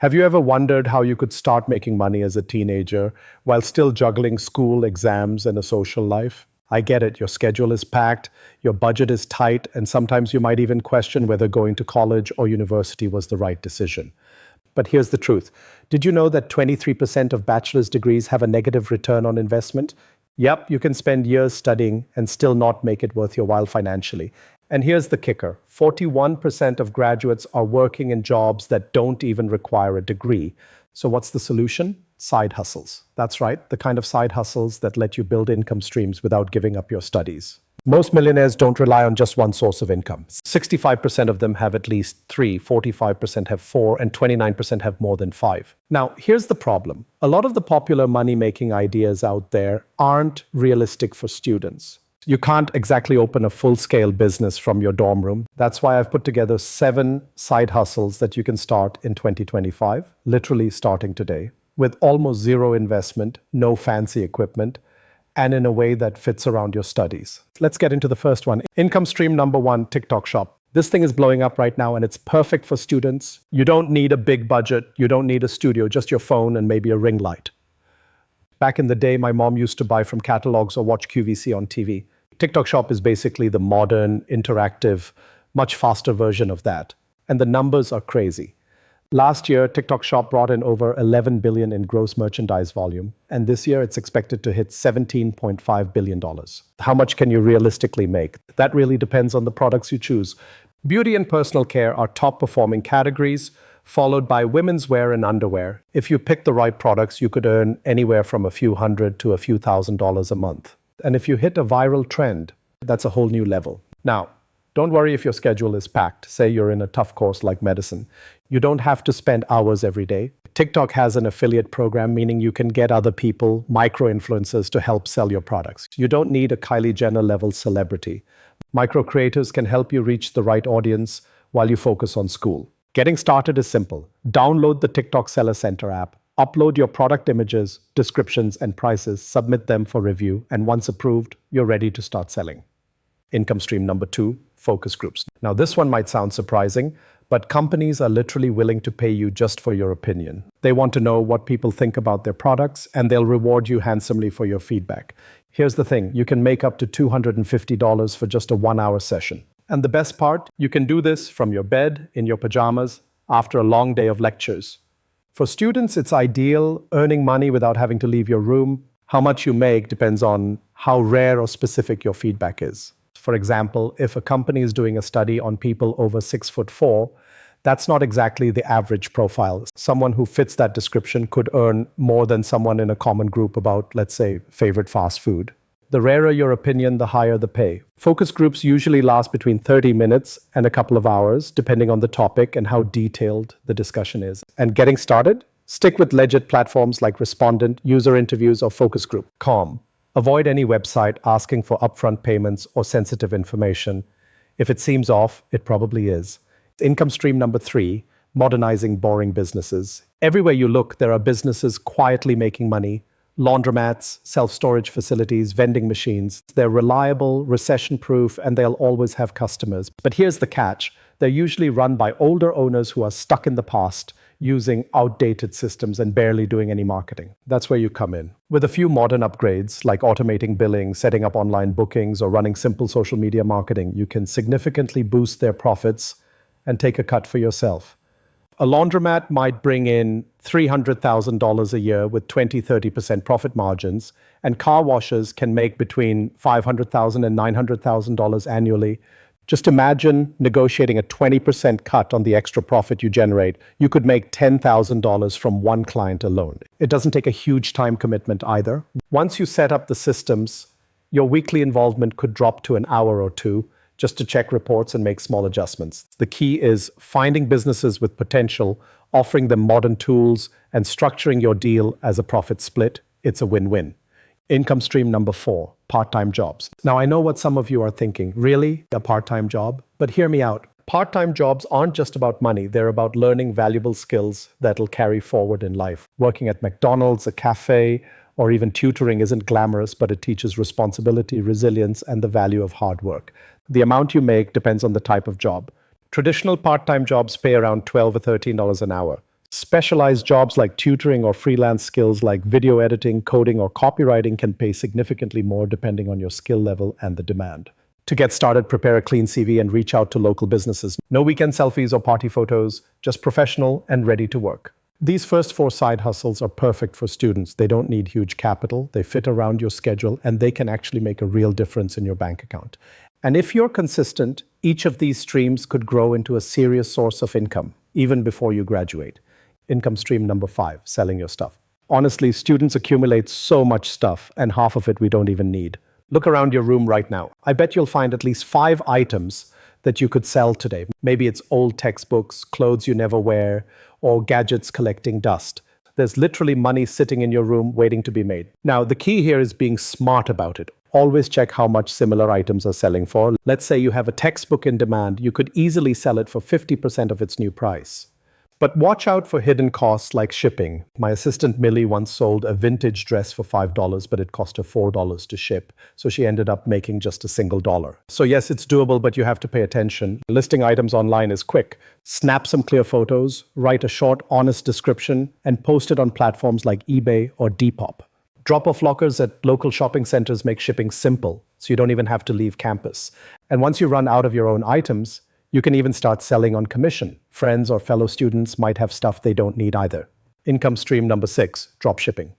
Have you ever wondered how you could start making money as a teenager while still juggling school, exams, and a social life? I get it. Your schedule is packed, your budget is tight, and sometimes you might even question whether going to college or university was the right decision. But here's the truth. Did you know that 23% of bachelor's degrees have a negative return on investment? Yep, you can spend years studying and still not make it worth your while financially. And here's the kicker. 41% of graduates are working in jobs that don't even require a degree. So what's the solution? Side hustles. That's right, the kind of side hustles that let you build income streams without giving up your studies. Most millionaires don't rely on just one source of income. 65% of them have at least three, 45% have four, and 29% have more than five. Now, here's the problem. A lot of the popular money-making ideas out there aren't realistic for students. You can't exactly open a full-scale business from your dorm room. That's why I've put together 7 side hustles that you can start in 2025, literally starting today, with almost zero investment, no fancy equipment, and in a way that fits around your studies. Let's get into the first one. Income stream number 1, TikTok shop. This thing is blowing up right now and it's perfect for students. You don't need a big budget. You don't need a studio, just your phone and maybe a ring light. Back in the day, my mom used to buy from catalogs or watch QVC on TV. TikTok shop is basically the modern, interactive, much faster version of that. And the numbers are crazy. Last year, TikTok shop brought in over 11 billion in gross merchandise volume. And this year, it's expected to hit $17.5 billion. How much can you realistically make? That really depends on the products you choose. Beauty and personal care are top performing categories, followed by women's wear and underwear. If you pick the right products, you could earn anywhere from a few hundred to a few $1,000s a month. And if you hit a viral trend, that's a whole new level. Now, don't worry if your schedule is packed. Say you're in a tough course like medicine. You don't have to spend hours every day. TikTok has an affiliate program, meaning you can get other people, micro-influencers, to help sell your products. You don't need a Kylie Jenner level celebrity. Micro-creators can help you reach the right audience while you focus on school. Getting started is simple. Download the TikTok Seller Center app. Upload your product images, descriptions, and prices, submit them for review, and once approved, you're ready to start selling. Income stream number 2, focus groups. Now, this one might sound surprising, but companies are literally willing to pay you just for your opinion. They want to know what people think about their products, and they'll reward you handsomely for your feedback. Here's the thing, you can make up to $250 for just a 1-hour session. And the best part, you can do this from your bed, in your pajamas, after a long day of lectures. For students, it's ideal, earning money without having to leave your room. How much you make depends on how rare or specific your feedback is. For example, if a company is doing a study on people over 6'4", that's not exactly the average profile. Someone who fits that description could earn more than someone in a common group about, let's say, favorite fast food. The rarer your opinion, the higher the pay. Focus groups usually last between 30 minutes and a couple of hours, depending on the topic and how detailed the discussion is. And getting started? Stick with legit platforms like Respondent, user interviews, or focus group. Calm. Avoid any website asking for upfront payments or sensitive information. If it seems off, it probably is. Income stream number 3, modernizing boring businesses. Everywhere you look, there are businesses quietly making money. Laundromats, self-storage facilities, vending machines. They're reliable, recession-proof, and they'll always have customers. But here's the catch. They're usually run by older owners who are stuck in the past, using outdated systems and barely doing any marketing. That's where you come in. With a few modern upgrades, like automating billing, setting up online bookings, or running simple social media marketing, you can significantly boost their profits and take a cut for yourself. A laundromat might bring in $300,000 a year with 20-30% profit margins, and car washers can make between $500,000 and $900,000 annually. Just imagine negotiating a 20% cut on the extra profit you generate. You could make $10,000 from one client alone. It doesn't take a huge time commitment either. Once you set up the systems, your weekly involvement could drop to an hour or two, just to check reports and make small adjustments. The key is finding businesses with potential, offering them modern tools, and structuring your deal as a profit split. It's a win-win. Income stream number 4, part-time jobs. Now, I know what some of you are thinking. Really? A part-time job? But hear me out. Part-time jobs aren't just about money. They're about learning valuable skills that'll carry forward in life. Working at McDonald's, a cafe, or even tutoring isn't glamorous, but it teaches responsibility, resilience, and the value of hard work. The amount you make depends on the type of job. Traditional part-time jobs pay around $12 or $13 an hour. Specialized jobs like tutoring or freelance skills like video editing, coding, or copywriting can pay significantly more depending on your skill level and the demand. To get started, prepare a clean CV and reach out to local businesses. No weekend selfies or party photos, just professional and ready to work. These first four side hustles are perfect for students. They don't need huge capital, they fit around your schedule, and they can actually make a real difference in your bank account. And if you're consistent, each of these streams could grow into a serious source of income, even before you graduate. Income stream number 5, selling your stuff. Honestly, students accumulate so much stuff, and half of it we don't even need. Look around your room right now. I bet you'll find at least 5 items that you could sell today. Maybe it's old textbooks, clothes you never wear, or gadgets collecting dust. There's literally money sitting in your room waiting to be made. Now, the key here is being smart about it. Always check how much similar items are selling for. Let's say you have a textbook in demand, you could easily sell it for 50% of its new price. But watch out for hidden costs like shipping. My assistant Millie once sold a vintage dress for $5, but it cost her $4 to ship, so she ended up making just a single dollar. So yes, it's doable, but you have to pay attention. Listing items online is quick. Snap some clear photos, write a short, honest description, and post it on platforms like eBay or Depop. Drop-off lockers at local shopping centers make shipping simple, so you don't even have to leave campus. And once you run out of your own items, you can even start selling on commission. Friends or fellow students might have stuff they don't need either. Income stream number 6, dropshipping.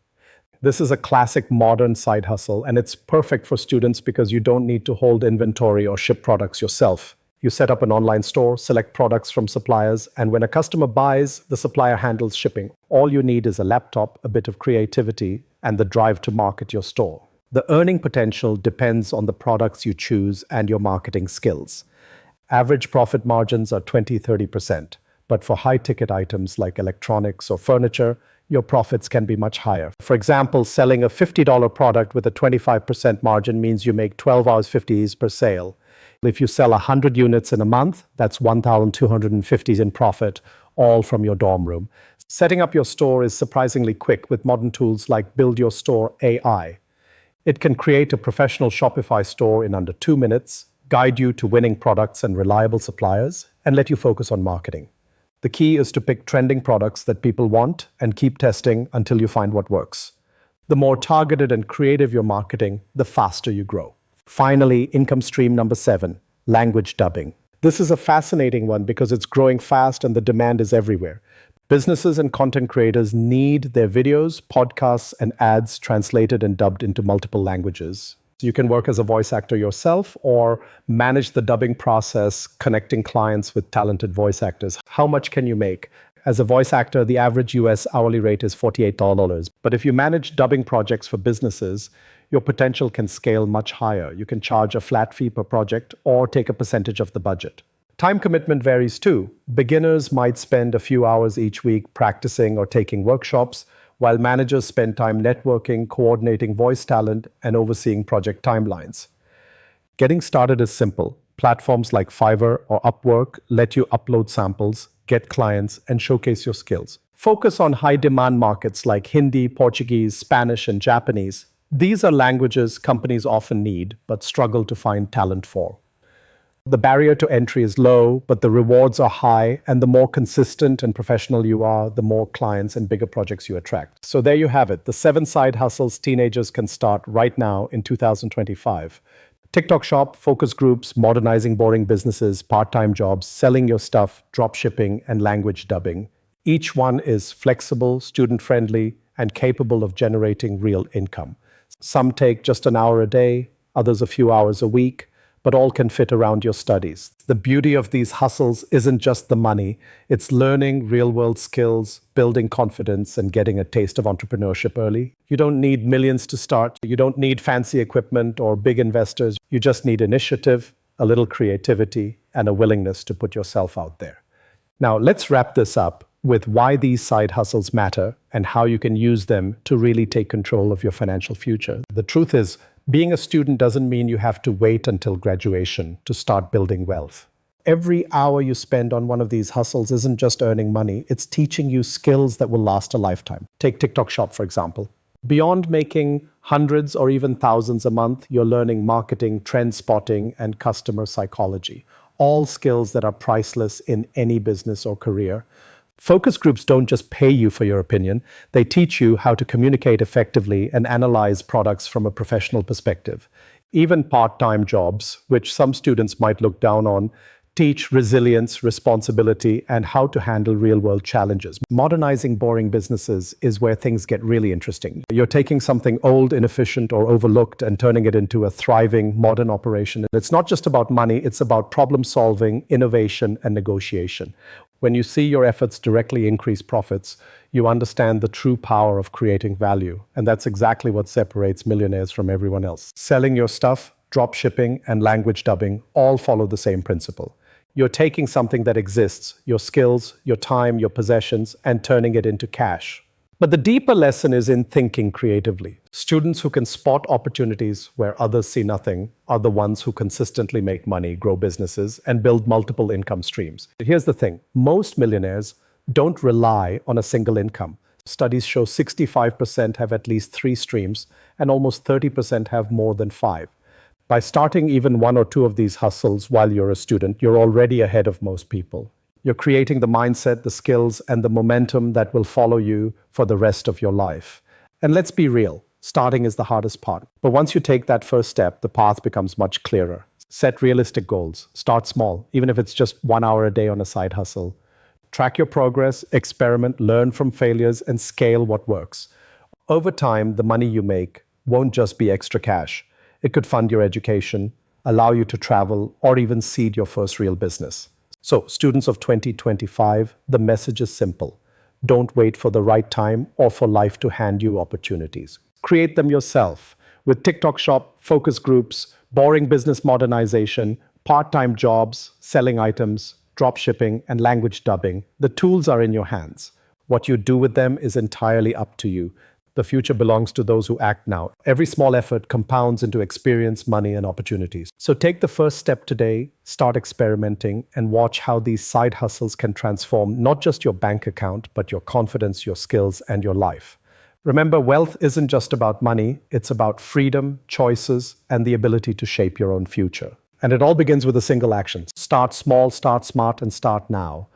This is a classic modern side hustle, and it's perfect for students because you don't need to hold inventory or ship products yourself. You set up an online store, select products from suppliers, and when a customer buys, the supplier handles shipping. All you need is a laptop, a bit of creativity, and the drive to market your store. The earning potential depends on the products you choose and your marketing skills. Average profit margins are 20-30%, but for high-ticket items like electronics or furniture, your profits can be much higher. For example, selling a $50 product with a 25% margin means you make 12 hours 50s per sale. If you sell 100 units in a month, that's 1,250 in profit, all from your dorm room. Setting up your store is surprisingly quick with modern tools like Build Your Store AI. It can create a professional Shopify store in under 2 minutes, guide you to winning products and reliable suppliers, and let you focus on marketing. The key is to pick trending products that people want and keep testing until you find what works. The more targeted and creative your marketing, the faster you grow. Finally, income stream number 7, language dubbing. This is a fascinating one because it's growing fast and the demand is everywhere. Businesses and content creators need their videos, podcasts, and ads translated and dubbed into multiple languages. You can work as a voice actor yourself or manage the dubbing process, connecting clients with talented voice actors. How much can you make? As a voice actor, the average US hourly rate is $48. But if you manage dubbing projects for businesses, your potential can scale much higher. You can charge a flat fee per project or take a percentage of the budget. Time commitment varies too. Beginners might spend a few hours each week practicing or taking workshops, while managers spend time networking, coordinating voice talent, and overseeing project timelines. Getting started is simple. Platforms like Fiverr or Upwork let you upload samples, get clients, and showcase your skills. Focus on high-demand markets like Hindi, Portuguese, Spanish, and Japanese. These are languages companies often need, but struggle to find talent for. The barrier to entry is low, but the rewards are high, and the more consistent and professional you are, the more clients and bigger projects you attract. So there you have it, the 7 side hustles teenagers can start right now in 2025. TikTok Shop, focus groups, modernizing boring businesses, part-time jobs, selling your stuff, dropshipping, and language dubbing. Each one is flexible, student-friendly, and capable of generating real income. Some take just an hour a day, others a few hours a week, but all can fit around your studies. The beauty of these hustles isn't just the money, it's learning real-world skills, building confidence, and getting a taste of entrepreneurship early. You don't need millions to start, you don't need fancy equipment or big investors, you just need initiative, a little creativity, and a willingness to put yourself out there. Now, let's wrap this up with why these side hustles matter and how you can use them to really take control of your financial future. The truth is, being a student doesn't mean you have to wait until graduation to start building wealth. Every hour you spend on one of these hustles isn't just earning money, it's teaching you skills that will last a lifetime. Take TikTok Shop, for example. Beyond making hundreds or even thousands a month, you're learning marketing, trend spotting, and customer psychology. All skills that are priceless in any business or career. Focus groups don't just pay you for your opinion, they teach you how to communicate effectively and analyze products from a professional perspective. Even part-time jobs, which some students might look down on, teach resilience, responsibility, and how to handle real-world challenges. Modernizing boring businesses is where things get really interesting. You're taking something old, inefficient, or overlooked and turning it into a thriving, modern operation. It's not just about money, it's about problem solving, innovation, and negotiation. When you see your efforts directly increase profits, you understand the true power of creating value. And that's exactly what separates millionaires from everyone else. Selling your stuff, dropshipping, and language dubbing all follow the same principle. You're taking something that exists, your skills, your time, your possessions, and turning it into cash. But the deeper lesson is in thinking creatively. Students who can spot opportunities where others see nothing are the ones who consistently make money, grow businesses, and build multiple income streams. Here's the thing, most millionaires don't rely on a single income. Studies show 65% have at least 3 streams, and almost 30% have more than 5. By starting even 1 or 2 of these hustles while you're a student, you're already ahead of most people. You're creating the mindset, the skills, and the momentum that will follow you for the rest of your life. And let's be real, starting is the hardest part. But once you take that first step, the path becomes much clearer. Set realistic goals. Start small, even if it's just 1 hour a day on a side hustle. Track your progress, experiment, learn from failures, and scale what works. Over time, the money you make won't just be extra cash. It could fund your education, allow you to travel, or even seed your first real business. So, students of 2025, the message is simple. Don't wait for the right time or for life to hand you opportunities. Create them yourself with TikTok Shop, focus groups, boring business modernization, part-time jobs, selling items, dropshipping, and language dubbing. The tools are in your hands. What you do with them is entirely up to you. The future belongs to those who act now. Every small effort compounds into experience, money, and opportunities. So take the first step today, start experimenting, and watch how these side hustles can transform not just your bank account, but your confidence, your skills, and your life. Remember, wealth isn't just about money, it's about freedom, choices, and the ability to shape your own future. And it all begins with a single action. Start small, start smart, and start now.